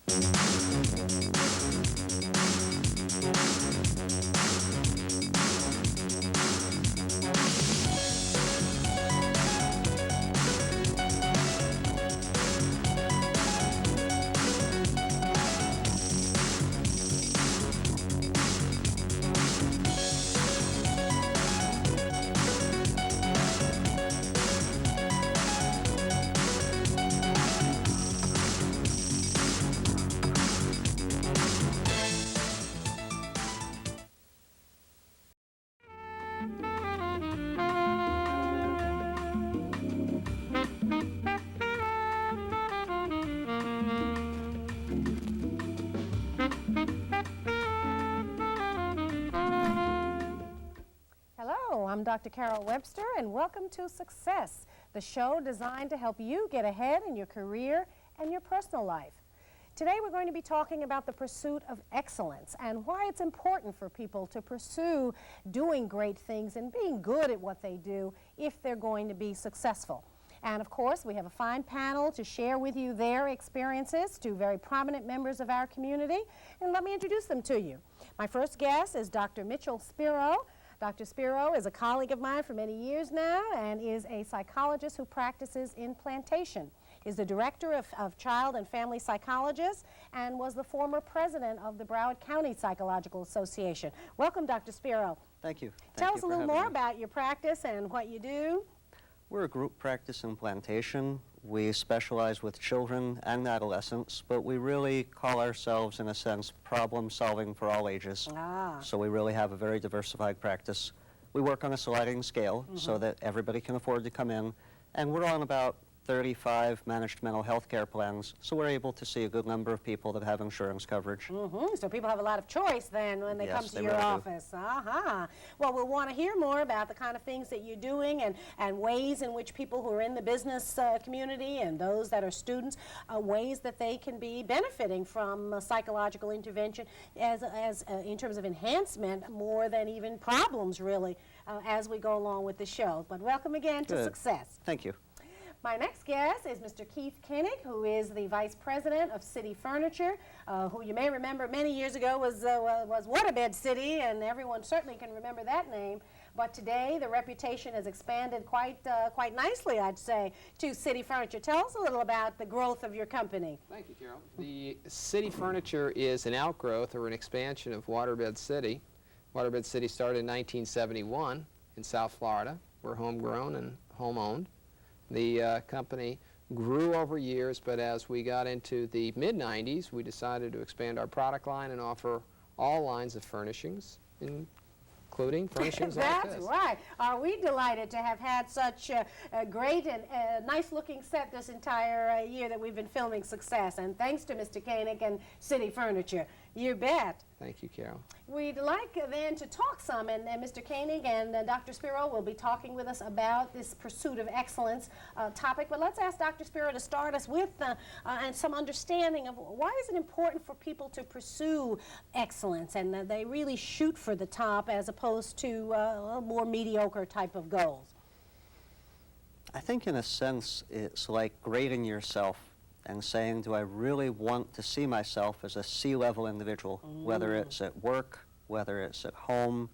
I'm Dr. Carol Webster, and welcome to Success, the show designed to help you get ahead in your career and your personal life. Today we're going to be talking about the pursuit of excellence and why it's important for people to pursue doing great things and being good at what they do if they're going to be successful. And of course, we have a fine panel to share with you their experiences, two very prominent members of our community, and let me introduce them to you. My first guest is Dr. Mitchell Spiro. Dr. Spiro is a colleague of mine for many years now and is a psychologist who practices in Plantation. He's the director of Child and Family Psychologists and was the former president of the Broward County Psychological Association. Welcome, Dr. Spiro. Thank you. Tell us a little more about your practice and what you do. We're a group practice in Plantation. We specialize with children and adolescents, but we really call ourselves, in a sense, problem solving for all ages. So we really have a very diversified practice. We work on a sliding scale so that everybody can afford to come in, and we're on about 35 managed mental health care plans, so we're able to see a good number of people that have insurance coverage. So people have a lot of choice then when they come to your really office. Well, we'll want to hear more about the kind of things that you're doing and ways in which people who are in the business community and those that are students, ways that they can be benefiting from psychological intervention as in terms of enhancement more than even problems, really, as we go along with the show. But welcome again to Success. Thank you. My next guest is Mr. Keith Koenig, who is the Vice President of City Furniture, who you may remember many years ago was Waterbed City, and everyone certainly can remember that name. But today the reputation has expanded quite nicely, I'd say, to City Furniture. Tell us a little about the growth of your company. Thank you, Carol. The City Furniture is an outgrowth or an expansion of Waterbed City. Waterbed City started in 1971 in South Florida. We're homegrown and home-owned. The company grew over years, but as we got into the mid-90s, we decided to expand our product line and offer all lines of furnishings, including furnishings like this. That's right. Are we delighted to have had such a great and nice-looking set this entire year that we've been filming Success, and thanks to Mr. Koenig and City Furniture. You bet. Thank you, Carol. We'd like then to talk some, and Mr. Koenig and Dr. Spiro will be talking with us about this pursuit of excellence topic. But let's ask Dr. Spiro to start us with and some understanding of why is it important for people to pursue excellence and they really shoot for the top as opposed to more mediocre type of goals. I think in a sense it's like grading yourself and saying, do I really want to see myself as a C-level individual, whether it's at work, whether it's at home,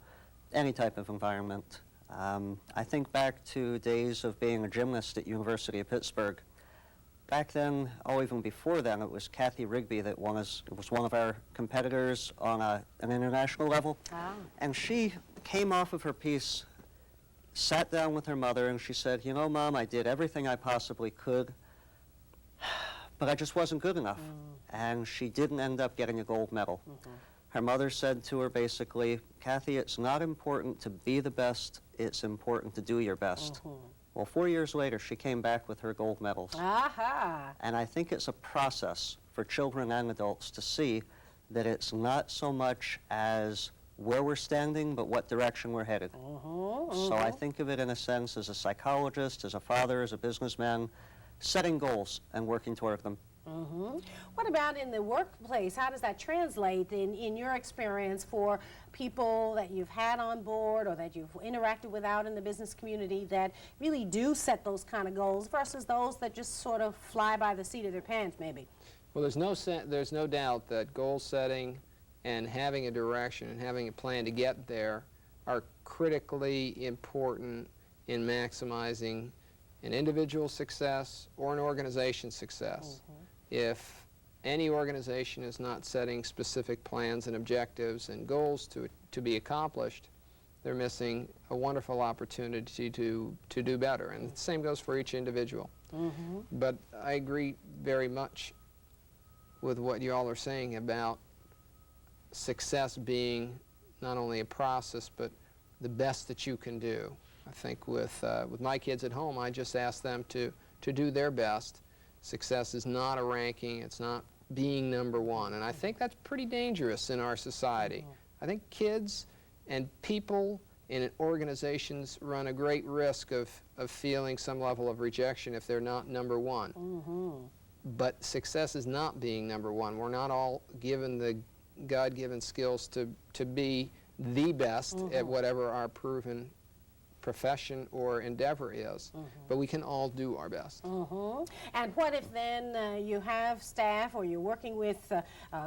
any type of environment. I think back to days of being a gymnast at University of Pittsburgh. Back then, even before then, it was Kathy Rigby that was one of our competitors on an international level. And she came off of her piece, sat down with her mother, and she said, you know, Mom, I did everything I possibly could, but I just wasn't good enough. And she didn't end up getting a gold medal. Her mother said to her basically, Kathy, it's not important to be the best, it's important to do your best. Well, 4 years later, she came back with her gold medals. And I think it's a process for children and adults to see that it's not so much as where we're standing, but what direction we're headed. So I think of it in a sense as a psychologist, as a father, as a businessman, setting goals and working toward them. What about in the workplace? How does that translate in your experience for people that you've had on board or that you've interacted with out in the business community that really do set those kind of goals versus those that just sort of fly by the seat of their pants, maybe? Well, there's no doubt that goal setting and having a direction and having a plan to get there are critically important in maximizing an individual's success or an organization's success. If any organization is not setting specific plans and objectives and goals to be accomplished, they're missing a wonderful opportunity to do better. And the same goes for each individual. But I agree very much with what you all are saying about success being not only a process, but the best that you can do. I think with my kids at home, I just ask them to do their best. Success is not a ranking. It's not being number one. And I think that's pretty dangerous in our society. I think kids and people in organizations run a great risk of feeling some level of rejection if they're not number one. But success is not being number one. We're not all given the God-given skills to be the best at whatever our proven profession or endeavor is, but we can all do our best. And what if then you have staff or you're working with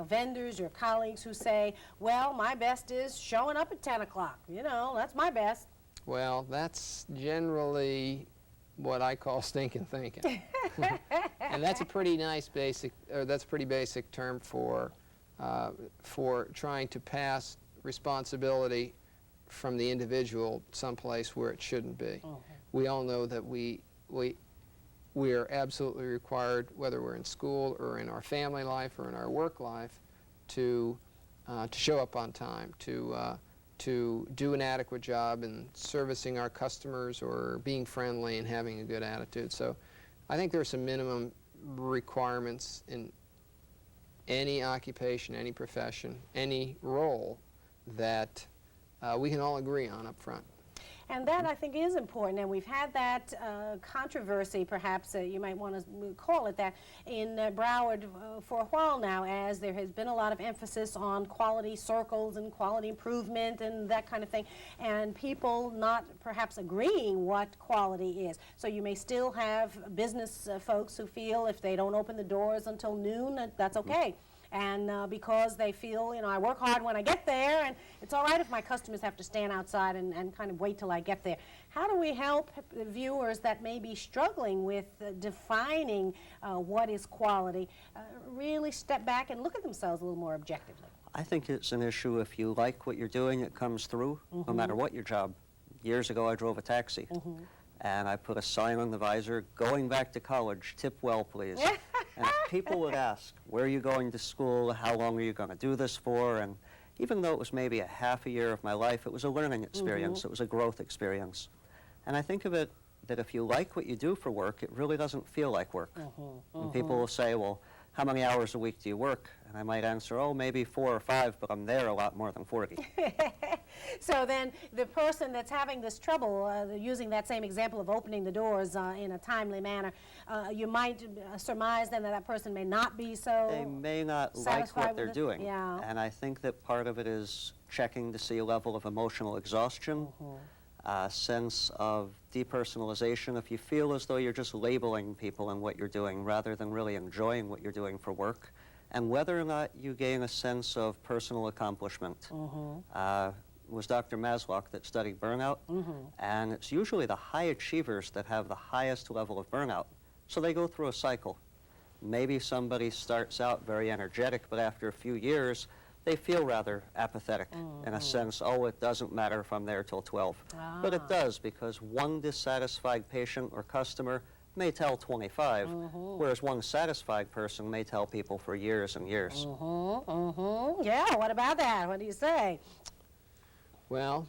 vendors or colleagues who say, well, my best is showing up at 10 o'clock. You know, that's my best. Well, that's generally what I call stinking thinking. And that's a pretty nice basic, or that's a pretty basic term for trying to pass responsibility from the individual someplace where it shouldn't be. We all know that we are absolutely required, whether we're in school or in our family life or in our work life, to show up on time, to do an adequate job in servicing our customers or being friendly and having a good attitude. So I think there are some minimum requirements in any occupation, any profession, any role that we can all agree on up front. And that, I think, is important, and we've had that controversy, perhaps you might want to call it that, in Broward for a while now, as there has been a lot of emphasis on quality circles and quality improvement and that kind of thing, and people not perhaps agreeing what quality is. So you may still have business folks who feel if they don't open the doors until noon, that's okay. And because they feel, you know, I work hard when I get there, and it's all right if my customers have to stand outside and kind of wait till I get there. How do we help viewers that may be struggling with defining what is quality really step back and look at themselves a little more objectively? I think it's an issue if you like what you're doing, it comes through, no matter what your job. Years ago, I drove a taxi. And I put a sign on the visor, going back to college, tip well, please. And people would ask, where are you going to school? How long are you going to do this for? And even though it was maybe a half a year of my life, it was a learning experience. It was a growth experience. And I think of it that if you like what you do for work, it really doesn't feel like work. And people will say, well, how many hours a week do you work? And I might answer, oh, maybe 4 or 5, but I'm there a lot more than 40. So then the person that's having this trouble, using that same example of opening the doors in a timely manner, you might surmise then that that person may not be so They may not like what they're doing. Yeah. And I think that part of it is checking to see a level of emotional exhaustion, a sense of depersonalization. If you feel as though you're just labeling people and what you're doing rather than really enjoying what you're doing for work, and whether or not you gain a sense of personal accomplishment. It was Dr. Maslow that studied burnout, and it's usually the high achievers that have the highest level of burnout. So they go through a cycle. Maybe somebody starts out very energetic, but after a few years, they feel rather apathetic in a sense, oh, it doesn't matter if I'm there till 12. But it does, because one dissatisfied patient or customer may tell 25, whereas one satisfied person may tell people for years and years. Yeah, what about that? What do you say? Well,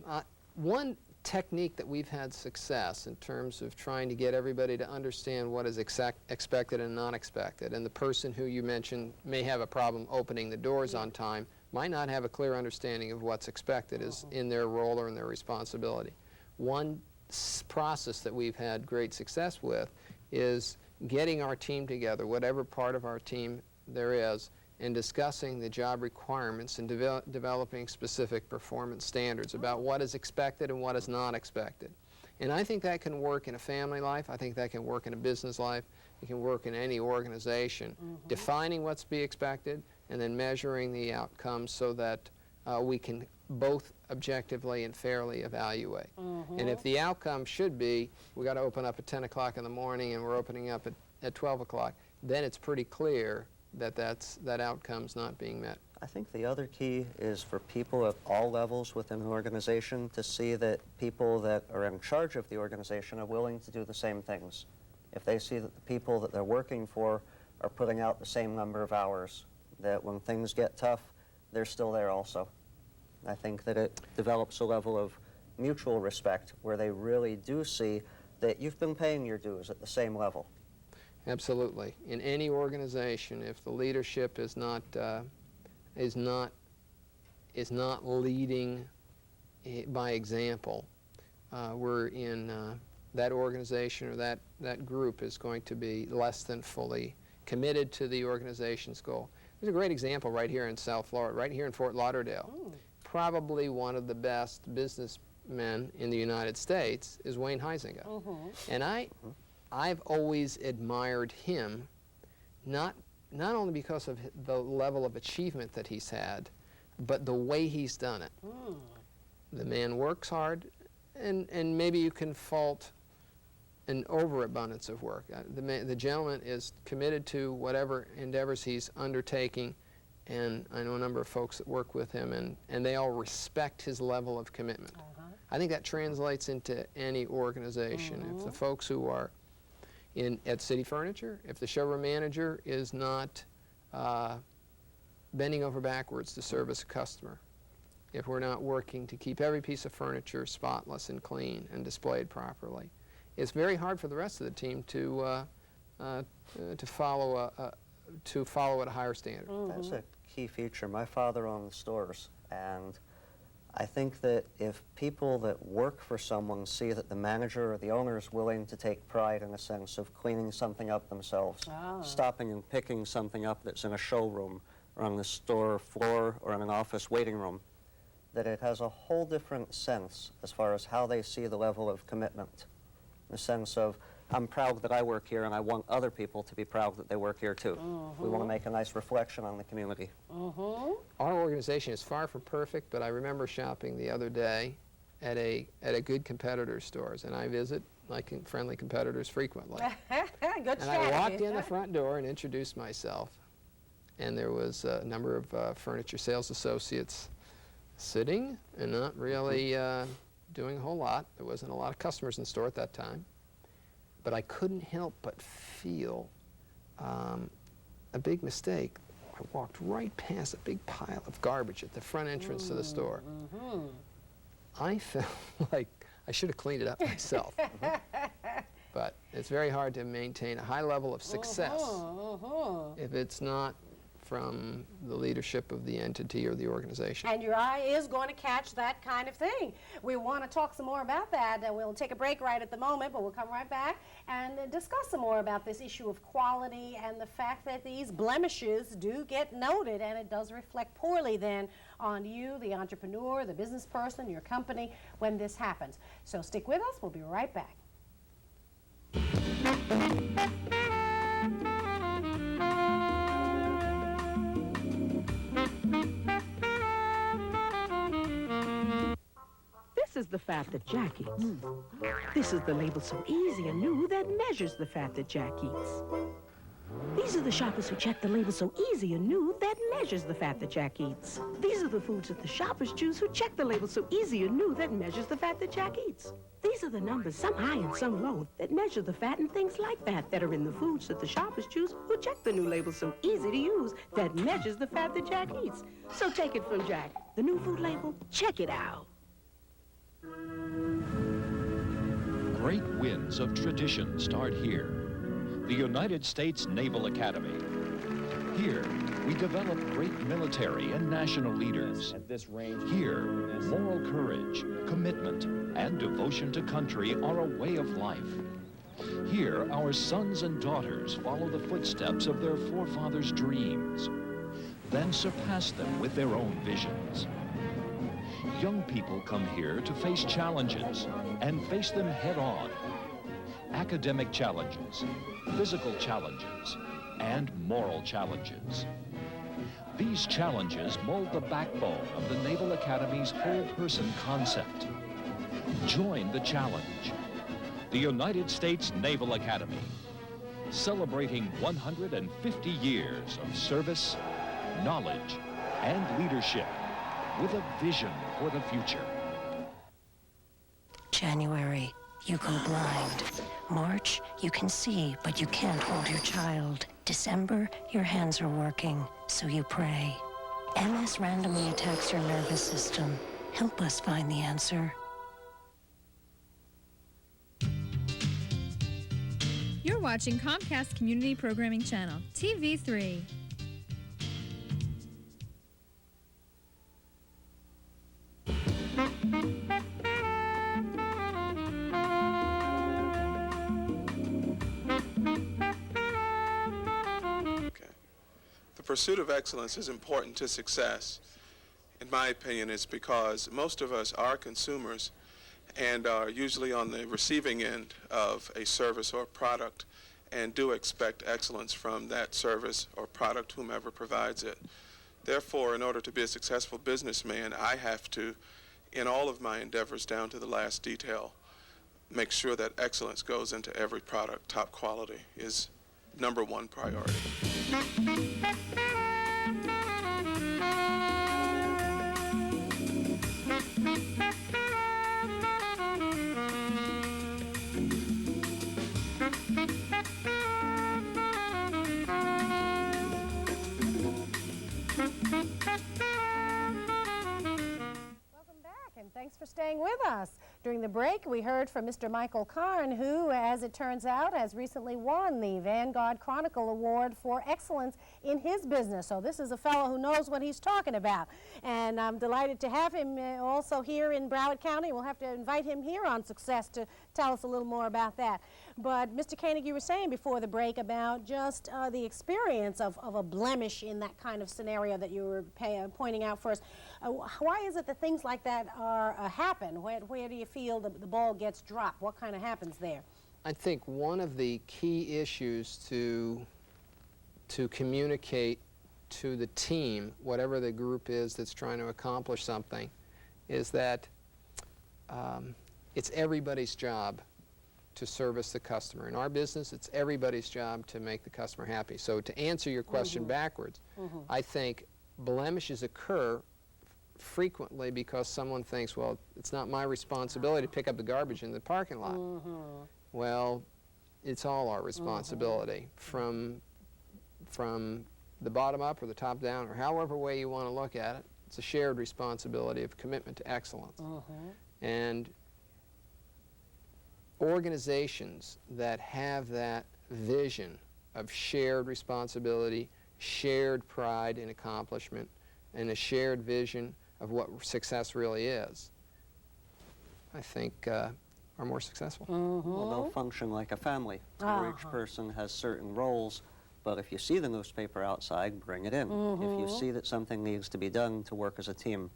one technique that we've had success in terms of trying to get everybody to understand what is expected and not expected, and the person who you mentioned may have a problem opening the doors on time, might not have a clear understanding of what's expected is in their role or in their responsibility. One process that we've had great success with is getting our team together, whatever part of our team there is, and discussing the job requirements and developing specific performance standards about what is expected and what is not expected. And I think that can work in a family life. I think that can work in a business life. It can work in any organization. Defining what's to be expected and then measuring the outcomes so that we can both objectively and fairly evaluate. And if the outcome should be, we got to open up at 10 o'clock in the morning and we're opening up at 12 o'clock, then it's pretty clear that that outcome's not being met. I think the other key is for people at all levels within an organization to see that people that are in charge of the organization are willing to do the same things. If they see that the people that they're working for are putting out the same number of hours, that when things get tough, they're still there also. I think that it develops a level of mutual respect where they really do see that you've been paying your dues at the same level. Absolutely. In any organization, if the leadership is not leading by example, we're in that organization or that group is going to be less than fully committed to the organization's goal. There's a great example right here in South Florida, right here in Fort Lauderdale. Probably one of the best businessmen in the United States is Wayne Huizinga. And I've always admired him, not only because of the level of achievement that he's had, but the way he's done it. The man works hard, and maybe you can fault an overabundance of work. The gentleman is committed to whatever endeavors he's undertaking, and I know a number of folks that work with him, and they all respect his level of commitment. I think that translates into any organization. If the folks who are at City Furniture, if the showroom manager is not bending over backwards to service a customer, if we're not working to keep every piece of furniture spotless and clean and displayed properly, it's very hard for the rest of the team to follow at a higher standard. That's a key feature. My father owned stores, and I think that if people that work for someone see that the manager or the owner is willing to take pride in a sense of cleaning something up themselves, stopping and picking something up that's in a showroom or on the store floor or in an office waiting room, that it has a whole different sense as far as how they see the level of commitment. The sense of, I'm proud that I work here and I want other people to be proud that they work here too. We want to make a nice reflection on the community. Our organization is far from perfect, but I remember shopping the other day at a good competitor's stores, and I visit my friendly competitors frequently. Good And I walked in the front door and introduced myself, and there was a number of furniture sales associates sitting and not really doing a whole lot. There wasn't a lot of customers in the store at that time. But I couldn't help but feel a big mistake. I walked right past a big pile of garbage at the front entrance to the store. I felt like I should have cleaned it up myself. But it's very hard to maintain a high level of success if it's not from the leadership of the entity or the organization. And your eye is going to catch that kind of thing. We want to talk some more about that, and we'll take a break right at the moment, but we'll come right back and discuss some more about this issue of quality and the fact that these blemishes do get noted, and it does reflect poorly then on you, the entrepreneur, the business person, your company, when this happens. So stick with us. We'll be right back. This is the fat that Jack eats. This is the label so easy and new that measures the fat that Jack eats. These are the shoppers who check the label so easy and new that measures the fat that Jack eats. These are the foods that the shoppers choose who check the label so easy and new that measures the fat that Jack eats. These are the numbers, some high and some low, that measure the fat and things like that that are in the foods that the shoppers choose who check the new label so easy to use that measures the fat that Jack eats. So take it from Jack. The new food label, check it out. Great winds of tradition start here. The United States Naval Academy. Here, we develop great military and national leaders. At this range. Here, moral courage, commitment, and devotion to country are a way of life. Here, our sons and daughters follow the footsteps of their forefathers' dreams, then surpass them with their own visions. Young people come here to face challenges and face them head on. Academic challenges, physical challenges, and moral challenges. These challenges mold the backbone of the Naval Academy's whole-person concept. Join the challenge. The United States Naval Academy, celebrating 150 years of service, knowledge, and leadership with a vision for the future. January, you go blind. March, you can see, but you can't hold your child. December, your hands are working, so you pray. MS randomly attacks your nervous system. Help us find the answer. You're watching Comcast Community Programming Channel, TV3. The pursuit of excellence is important to success. In my opinion, it's because most of us are consumers and are usually on the receiving end of a service or product and do expect excellence from that service or product, whomever provides it. Therefore, in order to be a successful businessman, I have to, in all of my endeavors down to the last detail, make sure that excellence goes into every product. Top quality is #1 priority. Welcome back, and thanks for staying with us. During the break, we heard from Mr. Michael Karn, who, as it turns out, has recently won the Vanguard Chronicle Award for excellence in his business. So this is a fellow who knows what he's talking about. And I'm delighted to have him also here in Broward County. We'll have to invite him here on Success to tell us a little more about that. But Mr. Koenig, you were saying before the break about just the experience of a blemish in that kind of scenario that you were pointing out first. Why is it that things like that are happen? Where do you feel the ball gets dropped? What kind of happens there? I think one of the key issues to communicate to the team, whatever the group is that's trying to accomplish something, is that it's everybody's job to service the customer. In our business, it's everybody's job to make the customer happy. So to answer your question backwards, I think blemishes occur frequently because someone thinks, well, it's not my responsibility to pick up the garbage in the parking lot. Well, it's all our responsibility, from the bottom up or the top down, or however way you want to look at it. It's a shared responsibility of commitment to excellence. And organizations that have that vision of shared responsibility, shared pride in accomplishment, and a shared vision of what success really is, I think are more successful. Well, they'll function like a family, where each person has certain roles, but if you see the newspaper outside, bring it in. If you see that something needs to be done, to work as a team,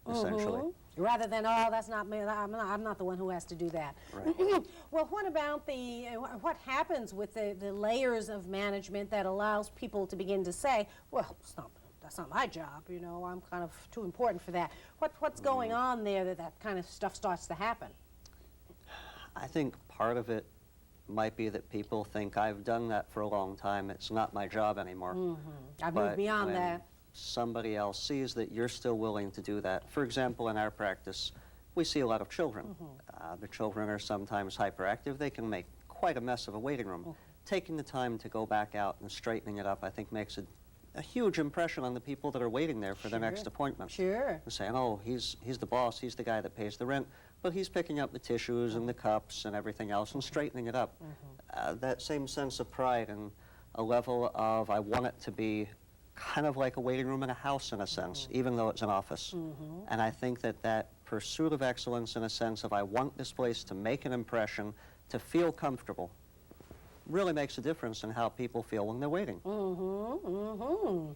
essentially. Rather than, oh, that's not me, I'm not the one who has to do that. Right. Well, what about what happens with the layers of management that allows people to begin to say, well, that's not my job, you know, I'm kind of too important for that. What's going on there that kind of stuff starts to happen? I think part of it might be that people think, I've done that for a long time, it's not my job anymore. I've But moved beyond when that. somebody else sees that you're still willing to do that. For example, in our practice, we see a lot of children. The children are sometimes hyperactive. They can make quite a mess of a waiting room. Taking the time to go back out and straightening it up, I think, makes a huge impression on the people that are waiting there for their next appointment. Sure. And saying, oh, he's the boss, he's the guy that pays the rent, but he's picking up the tissues and the cups and everything else and straightening it up. That same sense of pride and a level of, I want it to be kind of like a waiting room in a house in a sense, even though it's an office. And I think that pursuit of excellence in a sense of, I want this place to make an impression, to feel comfortable, really makes a difference in how people feel when they're waiting. How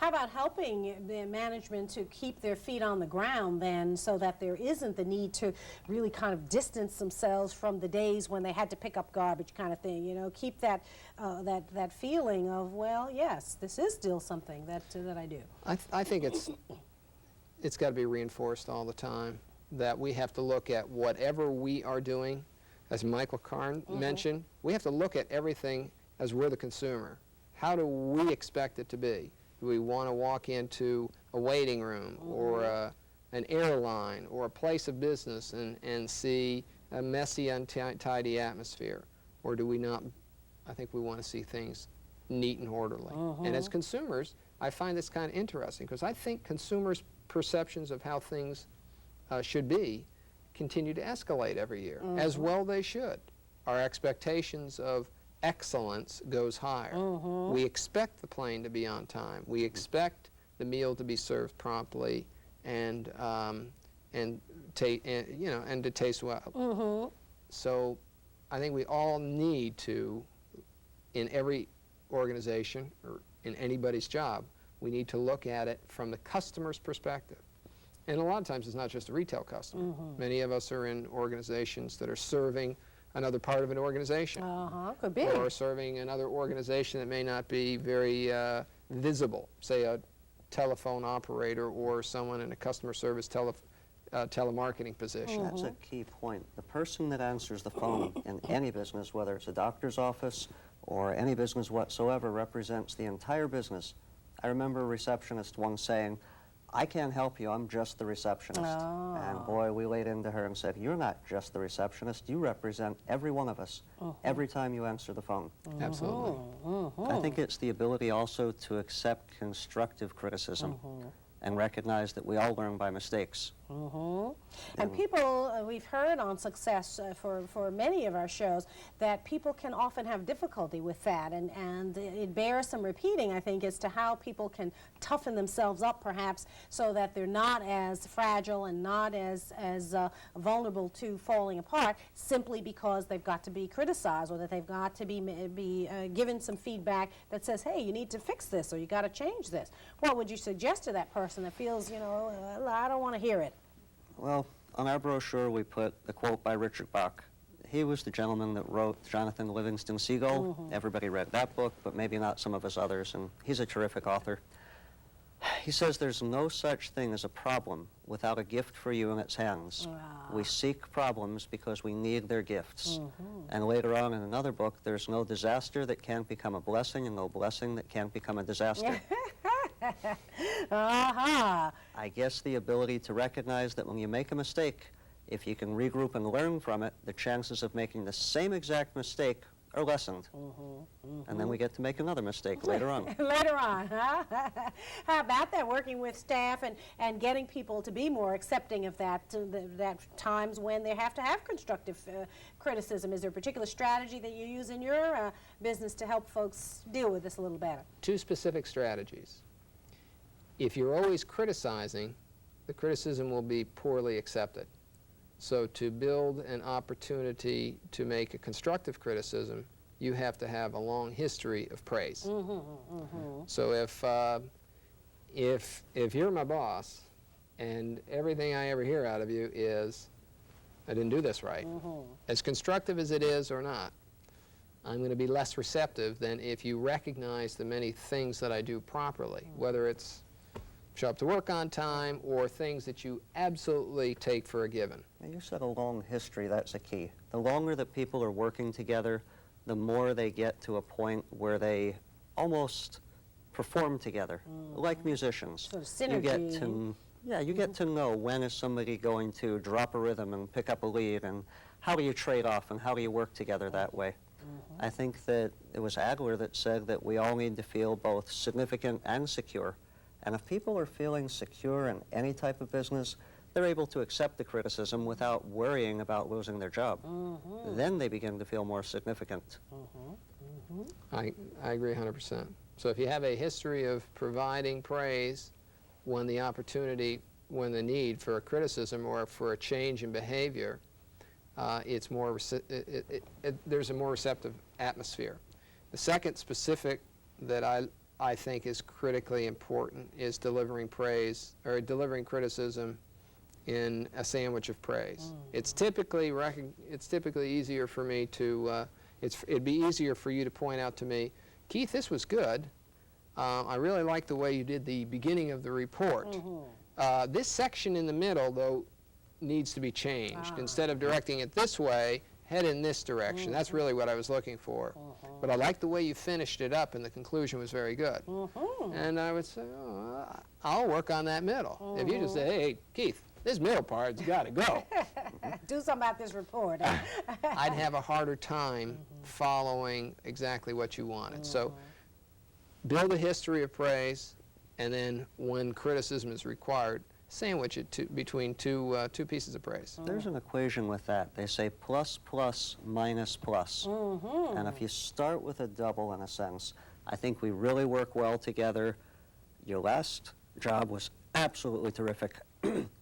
about helping the management to keep their feet on the ground then, so that there isn't the need to really kind of distance themselves from the days when they had to pick up garbage kind of thing, you know, keep that that feeling of, well, yes, this is still something that I do. I think it's got to be reinforced all the time that we have to look at whatever we are doing. As Michael Karn mentioned, we have to look at everything as we're the consumer. How do we expect it to be? Do we want to walk into a waiting room or an airline or a place of business and see a messy, untidy atmosphere? Or do we not? I think we want to see things neat and orderly. And as consumers, I find this kind of interesting because I think consumers' perceptions of how things should be continue to escalate every year, as well they should. Our expectations of excellence goes higher. We expect the plane to be on time. We expect the meal to be served promptly and to taste well. So I think we all need to, in every organization or in anybody's job, we need to look at it from the customer's perspective. And a lot of times it's not just a retail customer. Many of us are in organizations that are serving another part of an organization. Could be. Or serving another organization that may not be very visible, say a telephone operator or someone in a customer service telemarketing position. That's a key point. The person that answers the phone in any business, whether it's a doctor's office or any business whatsoever, represents the entire business. I remember a receptionist once saying, "I can't help you, I'm just the receptionist." And boy, we laid into her and said, "You're not just the receptionist, you represent every one of us every time you answer the phone." Absolutely. I think it's the ability also to accept constructive criticism and recognize that we all learn by mistakes. And people, we've heard on Success for many of our shows that people can often have difficulty with that, and it bears some repeating, I think, as to how people can toughen themselves up perhaps so that they're not as fragile and not as vulnerable to falling apart simply because they've got to be criticized or that they've got to be given some feedback that says, hey, you need to fix this or you got to change this. What would you suggest to that person that feels, you know, I don't want to hear it? Well, on our brochure we put a quote by Richard Bach. He was the gentleman that wrote Jonathan Livingston Seagull. Everybody read that book, but maybe not some of us others, and he's a terrific author. He says there's no such thing as a problem without a gift for you in its hands. We seek problems because we need their gifts. And later on in another book, there's no disaster that can't become a blessing and no blessing that can't become a disaster. I guess the ability to recognize that when you make a mistake, if you can regroup and learn from it, the chances of making the same exact mistake are lessened. And then we get to make another mistake later on. Later on, huh? How about that, working with staff and getting people to be more accepting of that, that times when they have to have constructive criticism? Is there a particular strategy that you use in your business to help folks deal with this a little better? Two specific strategies. If you're always criticizing, the criticism will be poorly accepted. So to build an opportunity to make a constructive criticism, you have to have a long history of praise. So if you're my boss and everything I ever hear out of you is, I didn't do this right, as constructive as it is or not, I'm going to be less receptive than if you recognize the many things that I do properly, whether it's show up to work on time or things that you absolutely take for a given. Now, you said a long history, that's a key. The longer that people are working together, the more they get to a point where they almost perform together, like musicians. Sort of synergy. You get to know when is somebody going to drop a rhythm and pick up a lead, and how do you trade off and how do you work together that way. I think that it was Adler that said that we all need to feel both significant and secure. And if people are feeling secure in any type of business, they're able to accept the criticism without worrying about losing their job. Then they begin to feel more significant. I agree 100%. So if you have a history of providing praise when the opportunity, when the need for a criticism or for a change in behavior, it's more there's a more receptive atmosphere. The second specific that I think is critically important is delivering praise or delivering criticism in a sandwich of praise. It's typically easier for me to it'd be easier for you to point out to me, Keith, this was good. I really like the way you did the beginning of the report. This section in the middle, though, needs to be changed. Instead of directing it this way, head in this direction. That's really what I was looking for. But I like the way you finished it up, and the conclusion was very good. And I would say, oh, I'll work on that middle. If you just say, hey, Keith, this middle part's got to go. Do something about this report. I'd have a harder time following exactly what you wanted. So build a history of praise, and then when criticism is required, sandwich it between two pieces of praise. There's an equation with that. They say plus, plus, minus, plus. And if you start with a double, in a sense, I think we really work well together. Your last job was absolutely terrific.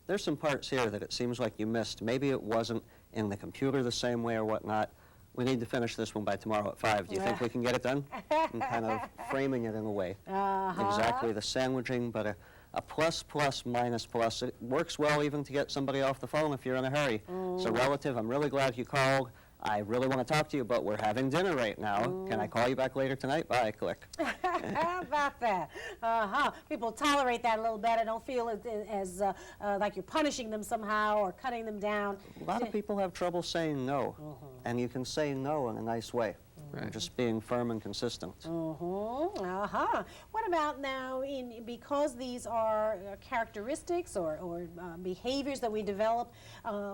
There's some parts here that it seems like you missed. Maybe it wasn't in the computer the same way or whatnot. We need to finish this one by tomorrow at 5. Do you think we can get it done? And kind of framing it in a way. Exactly the sandwiching, but a plus, plus, minus, plus. It works well even to get somebody off the phone if you're in a hurry. So relative, I'm really glad you called. I really want to talk to you, but we're having dinner right now. Can I call you back later tonight? Bye, click. How about that? People tolerate that a little better, don't feel as like you're punishing them somehow or cutting them down. A lot of people have trouble saying no, and you can say no in a nice way. Just being firm and consistent. What about now, because these are characteristics or behaviors that we develop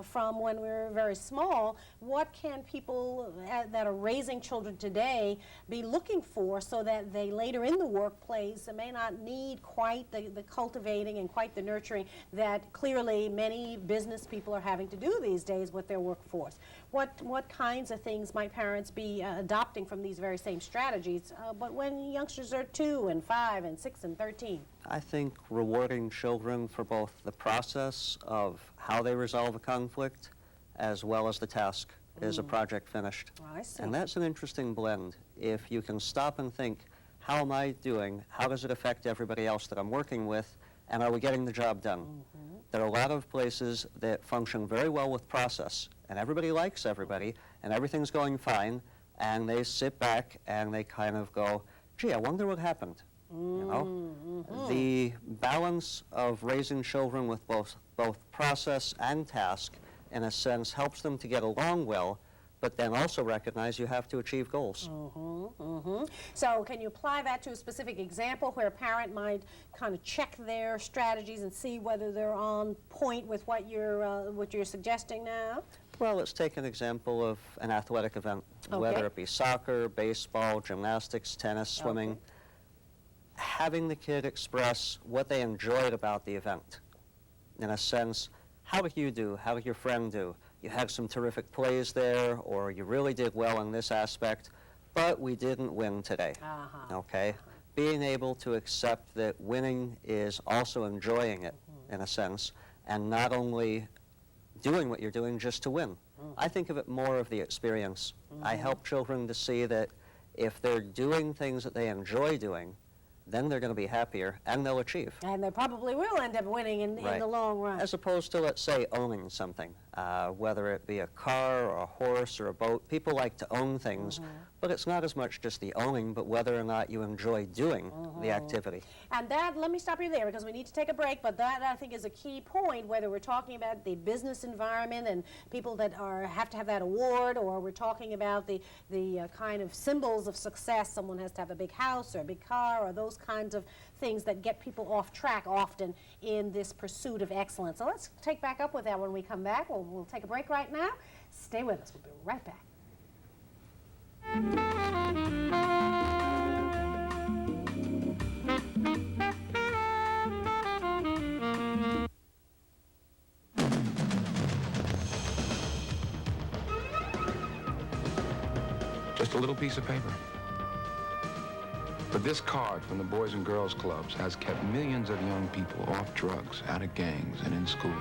from when we were very small, what can people that are raising children today be looking for so that they later in the workplace may not need quite the cultivating and quite the nurturing that clearly many business people are having to do these days with their workforce? What kinds of things might parents be adopting from these very same strategies, but when youngsters are 2 and 5 and 6 and 13? I think rewarding children for both the process of how they resolve a conflict as well as the task. Is a project finished? I see. And that's an interesting blend. If you can stop and think, how am I doing? How does it affect everybody else that I'm working with? And are we getting the job done? There are a lot of places that function very well with process, and everybody likes everybody, and everything's going fine, and they sit back and they kind of go, gee, I wonder what happened. You know? The balance of raising children with both process and task, in a sense, helps them to get along well, but then also recognize you have to achieve goals. So can you apply that to a specific example where a parent might kind of check their strategies and see whether they're on point with what you're suggesting now? Well, let's take an example of an athletic event, whether it be soccer, baseball, gymnastics, tennis, swimming. Having the kid express what they enjoyed about the event. In a sense, how did you do? How did your friend do? You had some terrific plays there, or you really did well in this aspect, but we didn't win today. Okay? Being able to accept that winning is also enjoying it, in a sense, and not only doing what you're doing just to win. I think of it more of the experience. I help children to see that if they're doing things that they enjoy doing, then they're going to be happier, and they'll achieve. And they probably will end up winning in the long run. As opposed to, let's say, owning something, whether it be a car or a horse or a boat. People like to own things, but it's not as much just the owning, but whether or not you enjoy doing the activity. And that, let me stop you there because we need to take a break, but that I think is a key point, whether we're talking about the business environment and people that have to have that award, or we're talking about the kind of symbols of success. Someone has to have a big house or a big car or those kinds of things that get people off track often in this pursuit of excellence. So let's take back up with that when we come back. We'll take a break right now. Stay with us. We'll be right back. Just a little piece of paper. But this card from the Boys and Girls Clubs has kept millions of young people off drugs, out of gangs, and in school.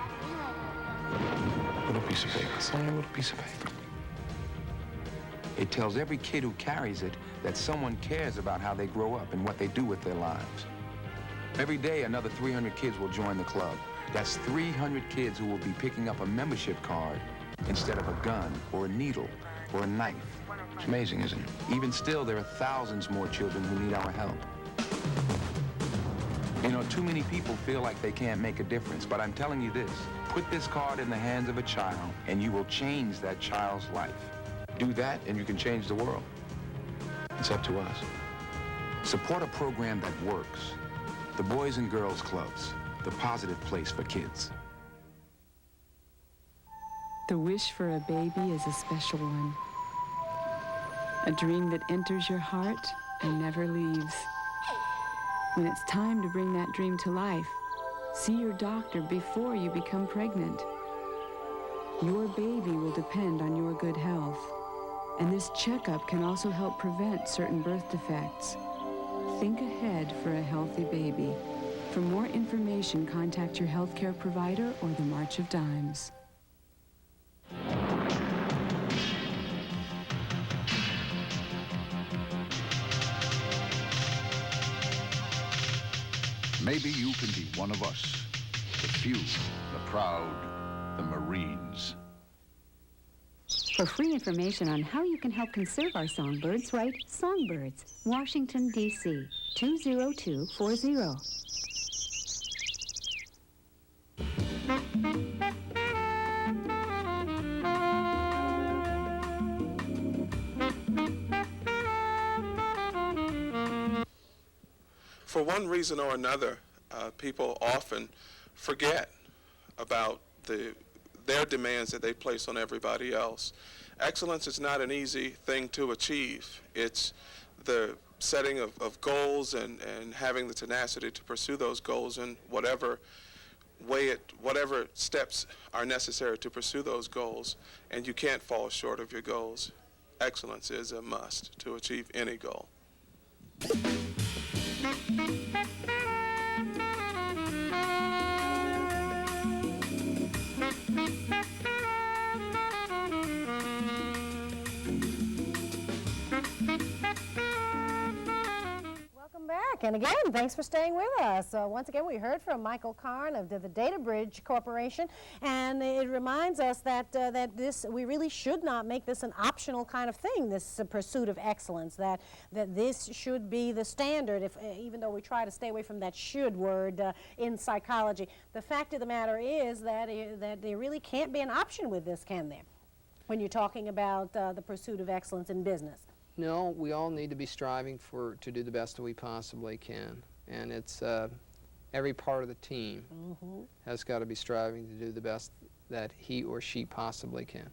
Little piece of paper. Only a little piece of paper. It tells every kid who carries it that someone cares about how they grow up and what they do with their lives. Every day, another 300 kids will join the club. That's 300 kids who will be picking up a membership card instead of a gun or a needle or a knife. It's amazing, isn't it? Even still, there are thousands more children who need our help. You know, too many people feel like they can't make a difference, but I'm telling you this. Put this card in the hands of a child, and you will change that child's life. Do that, and you can change the world. It's up to us. Support a program that works. The Boys and Girls Clubs, the positive place for kids. The wish for a baby is a special one. A dream that enters your heart and never leaves. When it's time to bring that dream to life, see your doctor before you become pregnant. Your baby will depend on your good health, and this checkup can also help prevent certain birth defects. Think ahead for a healthy baby. For more information, contact your healthcare provider or the March of Dimes. Maybe you can be one of us, the few, the proud, the Marines. For free information on how you can help conserve our songbirds, write Songbirds, Washington, D.C., 20240. For one reason or another, people often forget about their demands that they place on everybody else. Excellence is not an easy thing to achieve. It's the setting of goals and having the tenacity to pursue those goals in whatever way whatever steps are necessary to pursue those goals, and you can't fall short of your goals. Excellence is a must to achieve any goal. Welcome back, and again, thanks for staying with us. Once again, we heard from Michael Karn of the Data Bridge Corporation, and it reminds us that we really should not make this an optional kind of thing, this pursuit of excellence, that this should be the standard, even though we try to stay away from that should word in psychology. The fact of the matter is that there really can't be an option with this, can there, when you're talking about the pursuit of excellence in business? No, we all need to be striving to do the best that we possibly can. And it's every part of the team has got to be striving to do the best that he or she possibly can.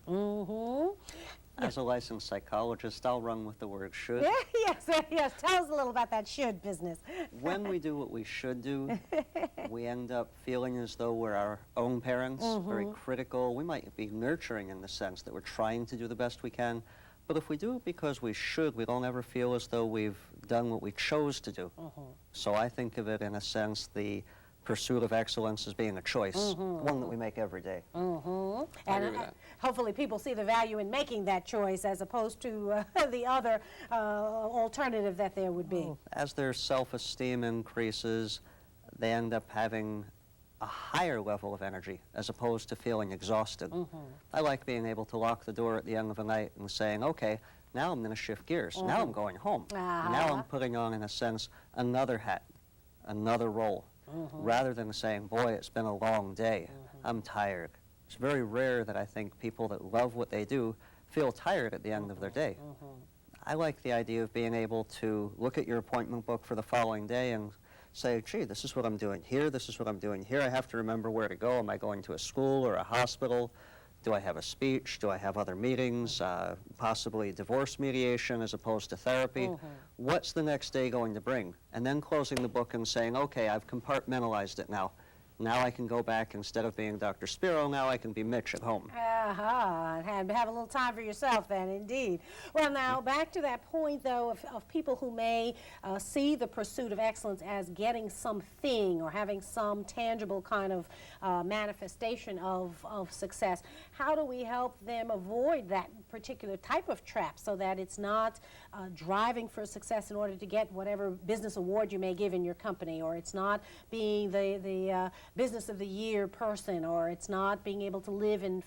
As a licensed psychologist, I'll run with the word should. Yes. Tell us a little about that should business. When we do what we should do, we end up feeling as though we're our own parents, very critical. We might be nurturing in the sense that we're trying to do the best we can. But if we do it because we should, we don't ever feel as though we've done what we chose to do. So I think of it, in a sense, the pursuit of excellence as being a choice, one that we make every day. And hopefully people see the value in making that choice as opposed to the other alternative that there would be. As their self-esteem increases, they end up having a higher level of energy as opposed to feeling exhausted. I like being able to lock the door at the end of the night and saying, okay, now I'm going to shift gears. Now I'm going home. Now I'm putting on, in a sense, another hat, another role, rather than saying, boy, it's been a long day. I'm tired. It's very rare that I think people that love what they do feel tired at the end of their day. I like the idea of being able to look at your appointment book for the following day and say, gee, this is what I'm doing here, this is what I'm doing here. I have to remember where to go. Am I going to a school or a hospital? Do I have a speech? Do I have other meetings? Possibly divorce mediation as opposed to therapy? What's the next day going to bring? And then closing the book and saying, okay, I've compartmentalized it now. now I can go back, instead of being Dr. Spiro, now I can be Mitch at home. And have a little time for yourself then, indeed. Well, now, back to that point, though, of people who may see the pursuit of excellence as getting something or having some tangible kind of manifestation of success. How do we help them avoid that particular type of trap so that it's not driving for success in order to get whatever business award you may give in your company, or it's not being the business of the year person, or it's not being able to live in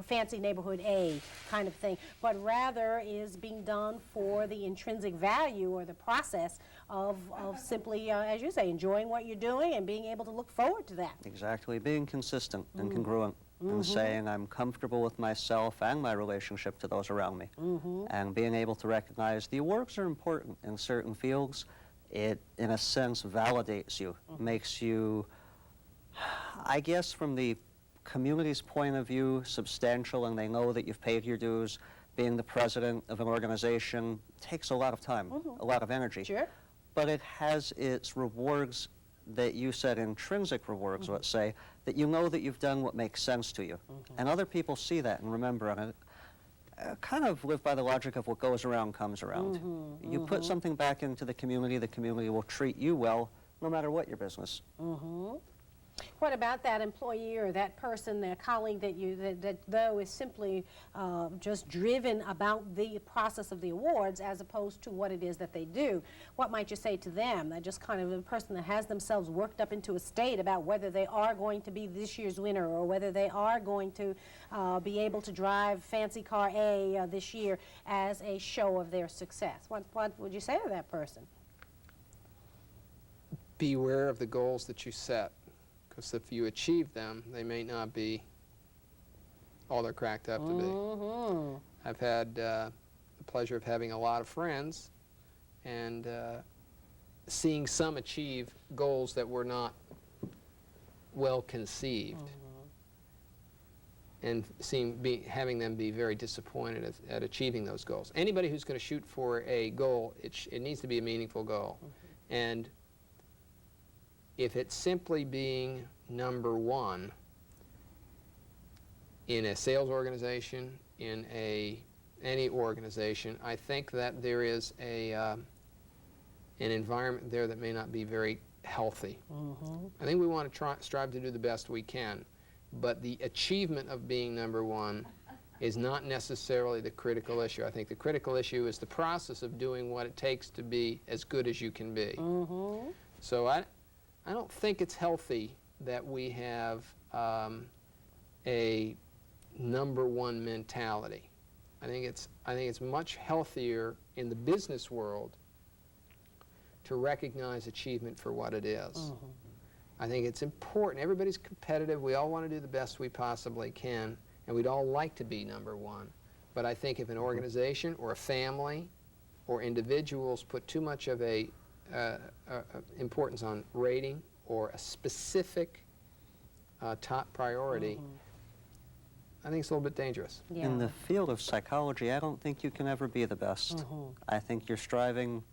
fancy neighborhood A kind of thing, but rather is being done for the intrinsic value or the process of simply, as you say, enjoying what you're doing and being able to look forward to that. Exactly, being consistent and congruent, and saying I'm comfortable with myself and my relationship to those around me, and being able to recognize the awards are important in certain fields. It, in a sense, validates you, makes you, I guess, from the community's point of view, substantial, and they know that you've paid your dues. Being the president of an organization takes a lot of time, a lot of energy. Sure. But it has its rewards that you said, intrinsic rewards, let's say, that you know that you've done what makes sense to you. And other people see that and remember, and kind of live by the logic of what goes around comes around. You put something back into the community will treat you well, no matter what your business. What about that employee or that person, that colleague that though is simply just driven about the process of the awards as opposed to what it is that they do? What might you say to them? That just kind of a person that has themselves worked up into a state about whether they are going to be this year's winner or whether they are going to be able to drive fancy car A this year as a show of their success. What would you say to that person? Beware of the goals that you set. Because if you achieve them, they may not be all they're cracked up to be. I've had the pleasure of having a lot of friends and seeing some achieve goals that were not well conceived, and having them be very disappointed at achieving those goals. Anybody who's going to shoot for a goal, it needs to be a meaningful goal. And if it's simply being number one in a sales organization, in any organization, I think that there is an environment there that may not be very healthy. I think we want to strive to do the best we can, but the achievement of being number one is not necessarily the critical issue. I think the critical issue is the process of doing what it takes to be as good as you can be. So I don't think it's healthy that we have a number one mentality. I think it's much healthier in the business world to recognize achievement for what it is. I think it's important. Everybody's competitive. We all want to do the best we possibly can, and we'd all like to be number one. But I think if an organization or a family or individuals put too much of a importance on rating or a specific top priority, I think it's a little bit dangerous. In the field of psychology, I don't think you can ever be the best. I think your striving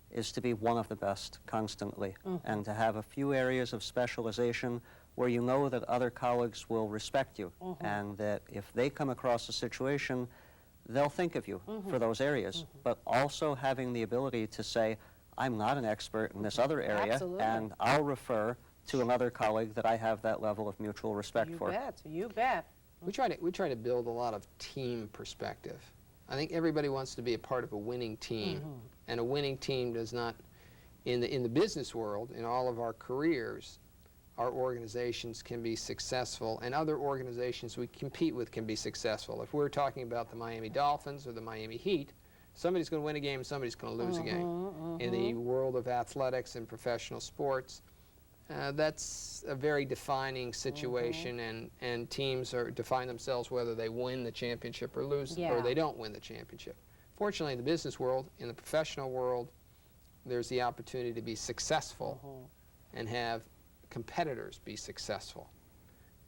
is to be one of the best constantly, and to have a few areas of specialization where you know that other colleagues will respect you, and that if they come across a situation, they'll think of you for those areas, but also having the ability to say, I'm not an expert in this other area, and I'll refer to another colleague that I have that level of mutual respect for. You bet. We try to build a lot of team perspective. I think everybody wants to be a part of a winning team, and a winning team does not, in the business world, in all of our careers, our organizations can be successful, and other organizations we compete with can be successful. If we're talking about the Miami Dolphins or the Miami Heat, somebody's going to win a game and somebody's going to lose a game. In the world of athletics and professional sports, that's a very defining situation, and teams define themselves whether they win the championship or lose, or they don't win the championship. Fortunately, in the business world, in the professional world, there's the opportunity to be successful and have competitors be successful.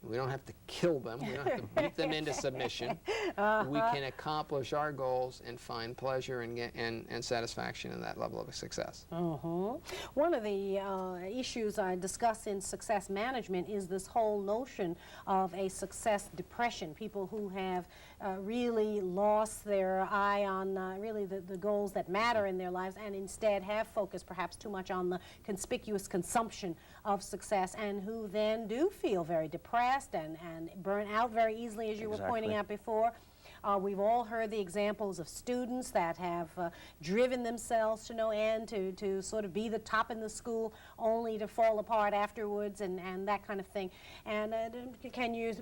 We don't have to kill them. We don't have to beat them into submission. We can accomplish our goals and find pleasure and satisfaction in that level of success. One of the issues I discuss in success management is this whole notion of a success depression. People who have really lost their eye on really the goals that matter in their lives, and instead have focused perhaps too much on the conspicuous consumption of success, and who then do feel very depressed and burn out very easily, as you were pointing out before. We've all heard the examples of students that have driven themselves to no end to sort of be the top in the school, only to fall apart afterwards, and that kind of thing. And can you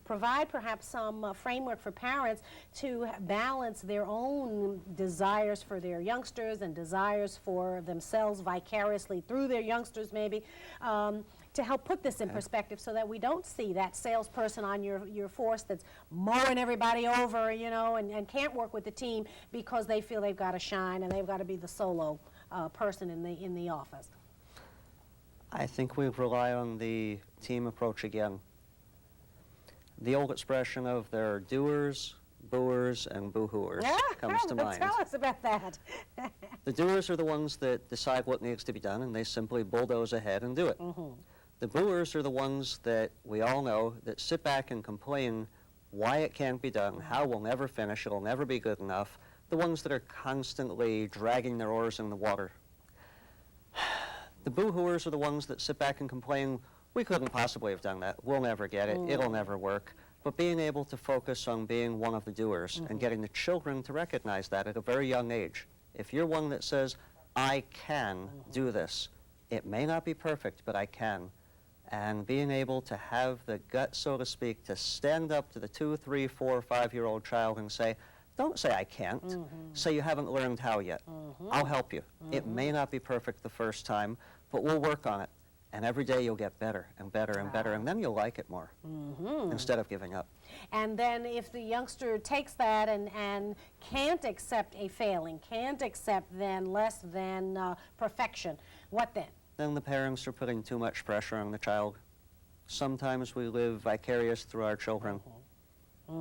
provide perhaps some framework for parents to balance their own desires for their youngsters and desires for themselves vicariously through their youngsters, maybe, to help put this in perspective, so that we don't see that salesperson on your force that's mowing everybody over, you know, and can't work with the team because they feel they've got to shine and they've got to be the solo person in the office? I think we rely on the team approach again. The old expression of there are doers, booers, and boo-hooers comes to mind. Tell us about that. The doers are the ones that decide what needs to be done, and they simply bulldoze ahead and do it. The booers are the ones that we all know that sit back and complain why it can't be done, how we'll never finish, it'll never be good enough. The ones that are constantly dragging their oars in the water. The boo-hooers are the ones that sit back and complain, we couldn't possibly have done that, we'll never get it, it'll never work. But being able to focus on being one of the doers and getting the children to recognize that at a very young age. If you're one that says, I can do this, it may not be perfect, but I can. And being able to have the guts, so to speak, to stand up to the 2, 3, 4, 5-year-old child and say, don't say I can't, say you haven't learned how yet. I'll help you. It may not be perfect the first time, but we'll work on it. And every day you'll get better and better and better, and then you'll like it more instead of giving up. And then if the youngster takes that and can't accept a failing, can't accept then less than perfection, what then? Then the parents are putting too much pressure on the child. Sometimes we live vicarious through our children.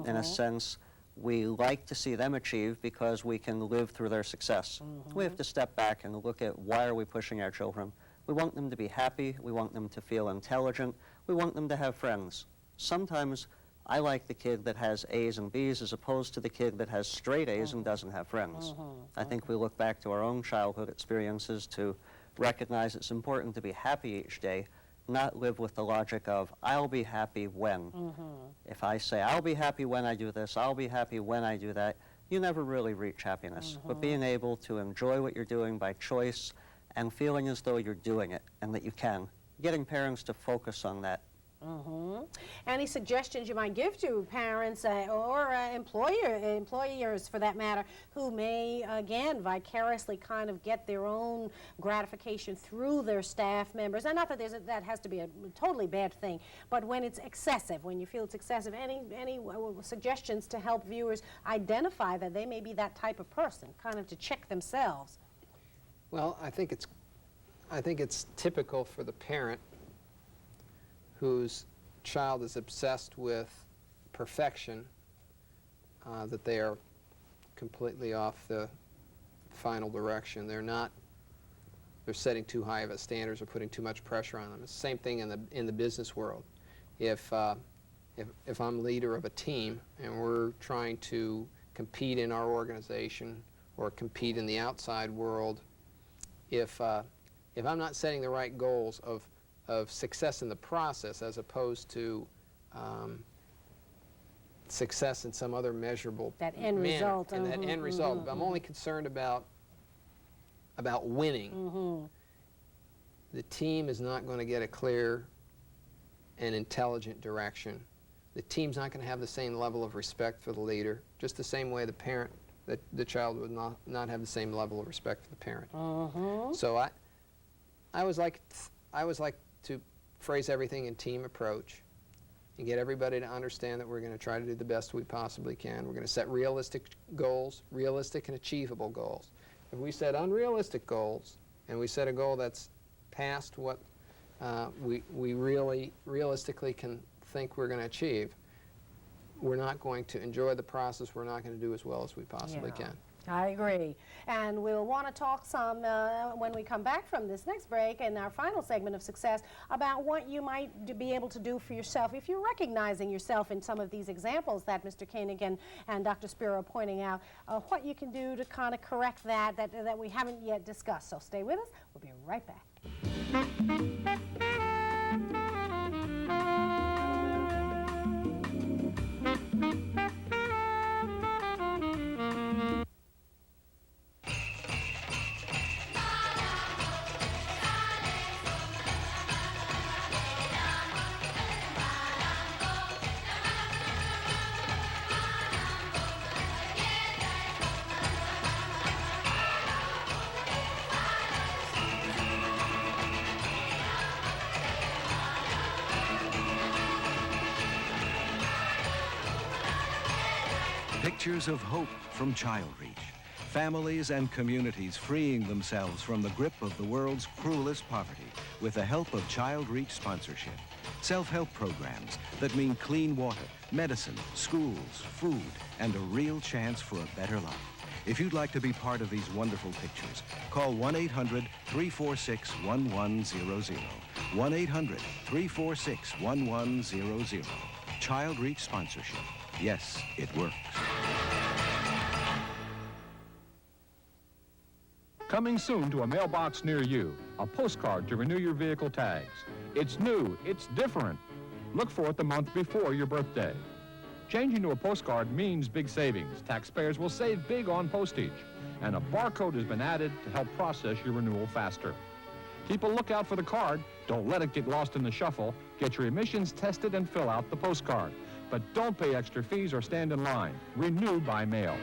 In a sense, we like to see them achieve because we can live through their success. We have to step back and look at why are we pushing our children. We want them to be happy, we want them to feel intelligent, we want them to have friends. Sometimes I like the kid that has A's and B's as opposed to the kid that has straight A's and doesn't have friends. I think we look back to our own childhood experiences to recognize it's important to be happy each day, not live with the logic of, I'll be happy when. If I say, I'll be happy when I do this, I'll be happy when I do that, you never really reach happiness. But being able to enjoy what you're doing by choice and feeling as though you're doing it and that you can, getting parents to focus on that. Any suggestions you might give to parents or employers for that matter, who may, again, vicariously kind of get their own gratification through their staff members? And not that that has to be a totally bad thing, but when it's excessive, when you feel it's excessive, any suggestions to help viewers identify that they may be that type of person, kind of to check themselves? Well, I think it's typical for the parent whose child is obsessed with perfection that they are completely off the final direction. They're setting too high of a standards or putting too much pressure on them. It's the same thing in the business world. If I'm leader of a team and we're trying to compete in our organization or compete in the outside world, if I'm not setting the right goals of success in the process as opposed to success in some other measurable that end manner, result. And that end result. If I'm only concerned about winning, the team is not going to get a clear and intelligent direction. The team's not going to have the same level of respect for the leader, just the same way the child would not have the same level of respect for the parent. So I always like to phrase everything in team approach and get everybody to understand that we're going to try to do the best we possibly can. We're going to set realistic goals, realistic and achievable goals. If we set unrealistic goals and we set a goal that's past what we really realistically can think we're going to achieve, we're not going to enjoy the process, we're not going to do as well as we possibly can. I agree. And we'll want to talk some when we come back from this next break in our final segment of Success about what you might be able to do for yourself if you're recognizing yourself in some of these examples that Mr. Koenig and Dr. Spiro are pointing out, what you can do to kind of correct that we haven't yet discussed. So stay with us. We'll be right back. Pictures of hope from Child Reach. Families and communities freeing themselves from the grip of the world's cruelest poverty with the help of Child Reach sponsorship. Self-help programs that mean clean water, medicine, schools, food, and a real chance for a better life. If you'd like to be part of these wonderful pictures, call 1-800-346-1100. 1-800-346-1100. Child Reach sponsorship. Yes, it works. Coming soon to a mailbox near you, a postcard to renew your vehicle tags. It's new, it's different. Look for it the month before your birthday. Changing to a postcard means big savings. Taxpayers will save big on postage. And a barcode has been added to help process your renewal faster. Keep a lookout for the card. Don't let it get lost in the shuffle. Get your emissions tested and fill out the postcard. But don't pay extra fees or stand in line. Renew by mail.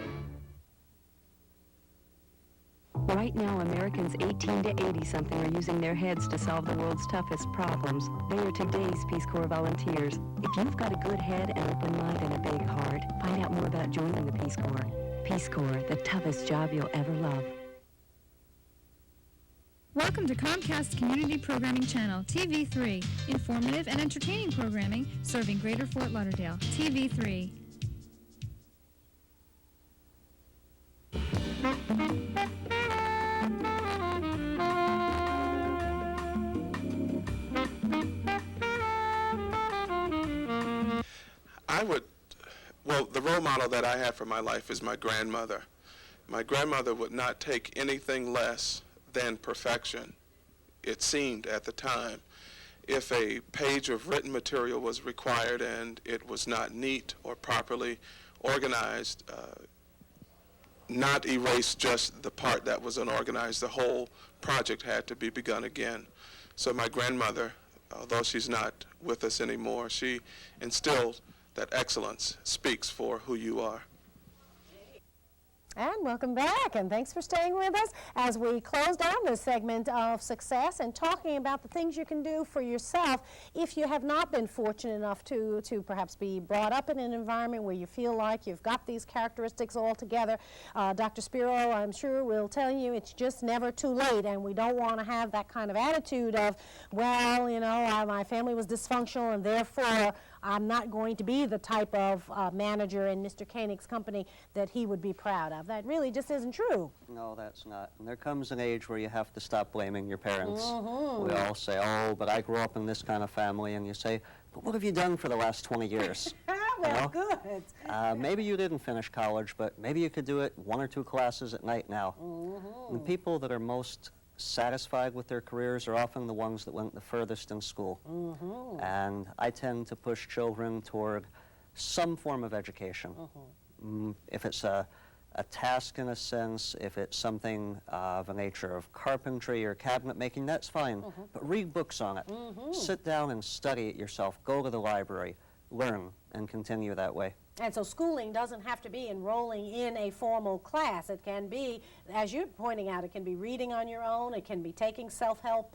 Right now, Americans 18 to 80-something are using their heads to solve the world's toughest problems. They are today's Peace Corps volunteers. If you've got a good head, an open mind, and a big heart, find out more about joining the Peace Corps. Peace Corps, the toughest job you'll ever love. Welcome to Comcast Community Programming Channel, TV3. Informative and entertaining programming serving Greater Fort Lauderdale. TV3. Well, the role model that I have for my life is my grandmother. My grandmother would not take anything less than perfection, it seemed at the time. If a page of written material was required and it was not neat or properly organized, not erase just the part that was unorganized, the whole project had to be begun again. So my grandmother, although she's not with us anymore, she instilled that excellence speaks for who you are. And welcome back, and thanks for staying with us as we close down this segment of Success and talking about the things you can do for yourself if you have not been fortunate enough to perhaps be brought up in an environment where you feel like you've got these characteristics all together. Dr. Spiro, I'm sure, will tell you it's just never too late, and we don't want to have that kind of attitude of, well, you know, my family was dysfunctional and therefore I'm not going to be the type of manager in Mr. Koenig's company that he would be proud of. That really just isn't true. No, that's not. And there comes an age where you have to stop blaming your parents. Mm-hmm. We all say, oh, but I grew up in this kind of family. And you say, but what have you done for the last 20 years? Well, good. Maybe you didn't finish college, but maybe you could do it 1 or 2 classes at night now. Mm-hmm. And people that are most satisfied with their careers are often the ones that went the furthest in school. Mm-hmm. And I tend to push children toward some form of education. If it's a task in a sense, if it's something of a nature of carpentry or cabinet making, that's fine. But read books on it. Sit down and study it yourself. Go to the library, learn, and continue that way. And so schooling doesn't have to be enrolling in a formal class. It can be, as you're pointing out, it can be reading on your own. It can be taking self-help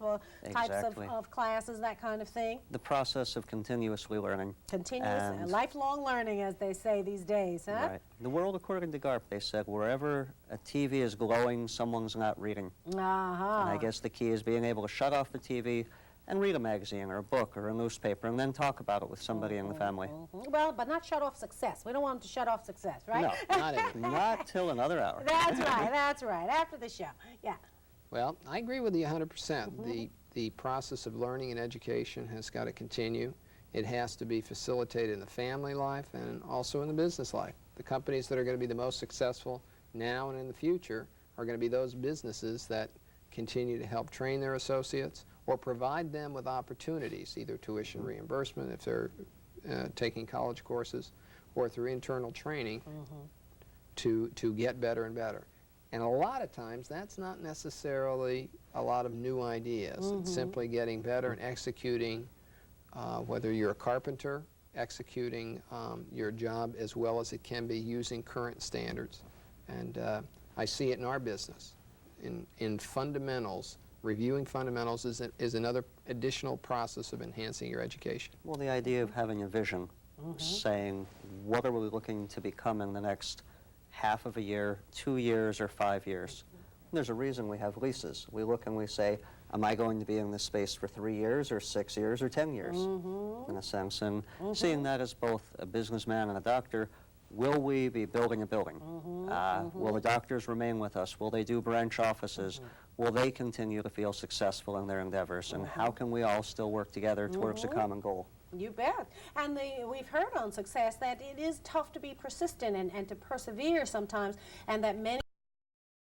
types of classes, that kind of thing. The process of continuously learning. Continuous, lifelong learning, as they say these days, huh? Right. The world according to Garp, they said, wherever a TV is glowing, someone's not reading. And I guess the key is being able to shut off the TV, and read a magazine or a book or a newspaper and then talk about it with somebody in the family. Well, but not shut off success. We don't want them to shut off success, right? No, Not ever. not till another hour. That's right, that's right, after the show, yeah. Well, I agree with you 100%. The process of learning and education has got to continue. It has to be facilitated in the family life and also in the business life. The companies that are going to be the most successful now and in the future are going to be those businesses that continue to help train their associates or provide them with opportunities, either tuition reimbursement if they're taking college courses, or through internal training to get better and better. And a lot of times that's not necessarily a lot of new ideas. It's simply getting better and executing, whether you're a carpenter, executing your job as well as it can be using current standards. And I see it in our business. In fundamentals, reviewing fundamentals is another additional process of enhancing your education. Well, the idea of having a vision, saying what are we looking to become in the next half of a year, 2 years, or 5 years. There's a reason we have leases. We look and we say, am I going to be in this space for 3 years or 6 years or 10 years, in a sense. And seeing that as both a businessman and a doctor, will we be building a building? Will the doctors remain with us? Will they do branch offices? Will they continue to feel successful in their endeavors? And how can we all still work together towards a common goal? You bet. And we've heard on Success that it is tough to be persistent and to persevere sometimes, and that many